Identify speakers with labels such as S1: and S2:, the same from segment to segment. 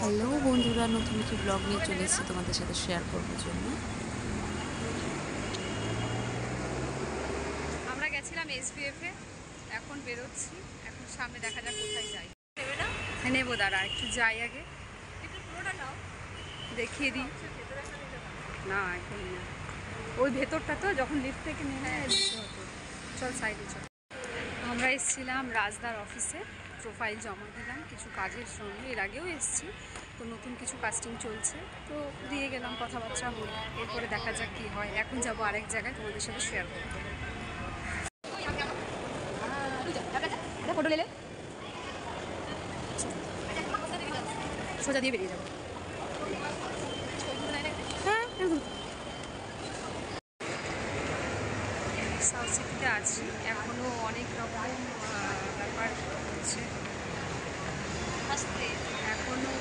S1: Hello বন্ধুরা, নতুন একটি ব্লগ নিয়ে চলে এসেছি তোমাদের সাথে শেয়ার করবার জন্য।
S2: আমরা গেছিলাম এসবিএফে, এখন বেরোচ্ছি। এখন সামনে দেখা যাক কোথায় যাই। নেবে না? হ্যাঁ নেবো, দাঁড়া একটু যাই আগে, একটু পুরোটা নাও, দেখিয়ে দিই। না এখন না, ওই ভেতরটা তো যখন লিফট থেকে নেমে দিতে হতো। চল সাইডে চল। আমরা এসেছিলাম রাজদার অফিসে, প্রোফাইল জমা দিলাম কিছু কাজের জন্য। এর আগেও এসেছি, তো নতুন কিছু কাস্টিং চলছে, তো দিয়ে গেলাম, কথাবার্তা হলো। এরপরে দেখা যাক কী হয়। এখন যাবো আরেক জায়গায়, তোমাদের সাথে শেয়ার করতে। ফটো নিলে সোজা দিয়ে বেরিয়ে যাবো। হ্যাঁ সাউথ সিটিতে আছি, এখনও অনেক রকম ব্যাপার হচ্ছে। এখনও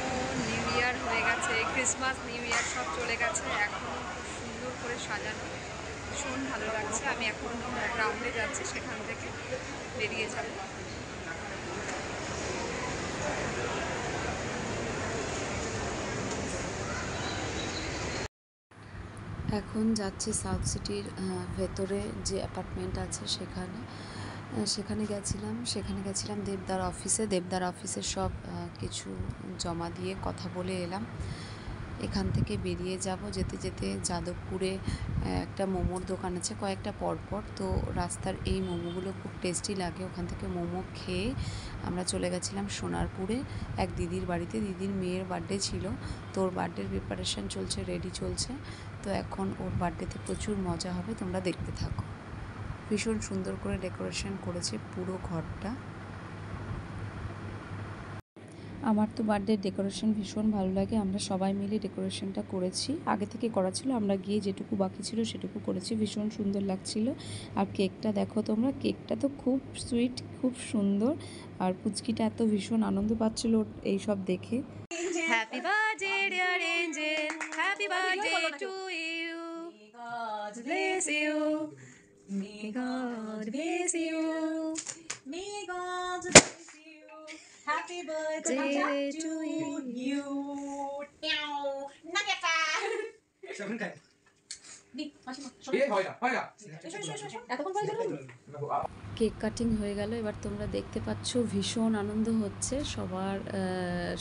S2: নিউ ইয়ার হয়ে গেছে, ক্রিসমাস নিউ ইয়ার সব চলে গেছে, এখনও খুব সুন্দর করে সাজানো, ভীষণ ভালো লাগছে। আমি এখন গ্রাউন্ডে যাচ্ছি, সেখান থেকে বেরিয়ে যাব।
S1: এখন যাচ্ছি সাউথ সিটির ভেতরে যে অ্যাপার্টমেন্ট আছে সেখানে গেছিলাম দেবদার অফিসে। দেবদার অফিসে সব কিছু জমা দিয়ে কথা বলে এলাম। এখান থেকে বেরিয়ে যাব। যেতে যেতে যাদবপুরে একটা মোমোর দোকান আছে কয়েকটা পরপর, তো রাস্তার এই মোমোগুলো খুব টেস্টি লাগে। ওখান থেকে মোমো খেয়ে আমরা চলে গেছিলাম সোনারপুরে এক দিদির বাড়িতে। দিদির মেয়ের বার্থডে ছিল, তো ওর বার্থডের প্রিপারেশান চলছে, রেডি চলছে। তো এখন ওর বার্থডেতে প্রচুর মজা হবে, তোমরা দেখতে থাকো। ভীষণ সুন্দর করে ডেকোরেশন করেছে পুরো ঘরটা। আমার তো বার্থডের ডেকোরেশন ভীষণ ভালো লাগে। আমরা সবাই মিলে ডেকোরেশনটা করেছি, আগে থেকে করা ছিল, আমরা গিয়ে যেটুকু বাকি ছিল সেটুকু করেছি। ভীষণ সুন্দর লাগছিল। আর কেকটা দেখো তোমরা, কেকটা তো খুব সুইট, খুব সুন্দর। আর পুচকিটা এত ভীষণ আনন্দ পাচ্ছিল এইসব দেখে।
S2: Happy birthday dear angel, happy birthday to you, God bless you, may God bless you, may God bless you, happy birthday to you.
S1: Cake cutting হয়ে গেল, এবার তোমরা দেখতে পাচ্ছ ভীষণ আনন্দ হচ্ছে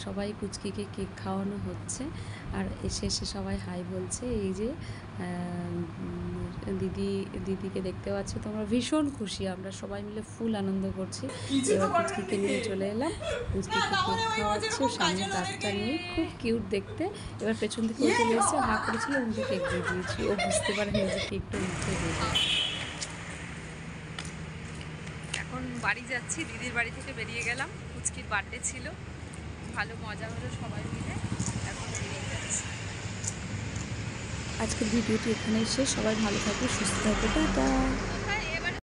S1: সবাই পুচকিকে কেক খাওয়ানো হচ্ছে। আর এসে সবাই হাই বলছে। এই যে দিদিকে দেখতে পাচ্ছ তোমরা, ভীষণ খুশি। আমরা সবাই মিলে ফুল আনন্দ করছি। এবার পুচকিকে নিয়ে চলে এলাম, পুচকিকে কেক খাওয়াচ্ছি, সামনে কাজটা নিয়ে, খুব কিউট দেখতে। এবার পেছন থেকে ও চলে এসেছে, হা করেছিল, ওকে কেক দিয়ে দিয়েছি। ও বুঝতে পারেনি যে কেকটা উঠে দেবে।
S2: এখন বাড়ি যাচ্ছি, দিদির বাড়ি থেকে বেরিয়ে গেলাম। পুচকির বার্থডে ছিল, ভালো মজা হলো সবাই মিলে। এখন বেরিয়ে যাচ্ছি।
S1: আজকের ভিডিওটি এখানেই শেষ। সবাই ভালো থাকবে, সুস্থ থাকবে, টাটা।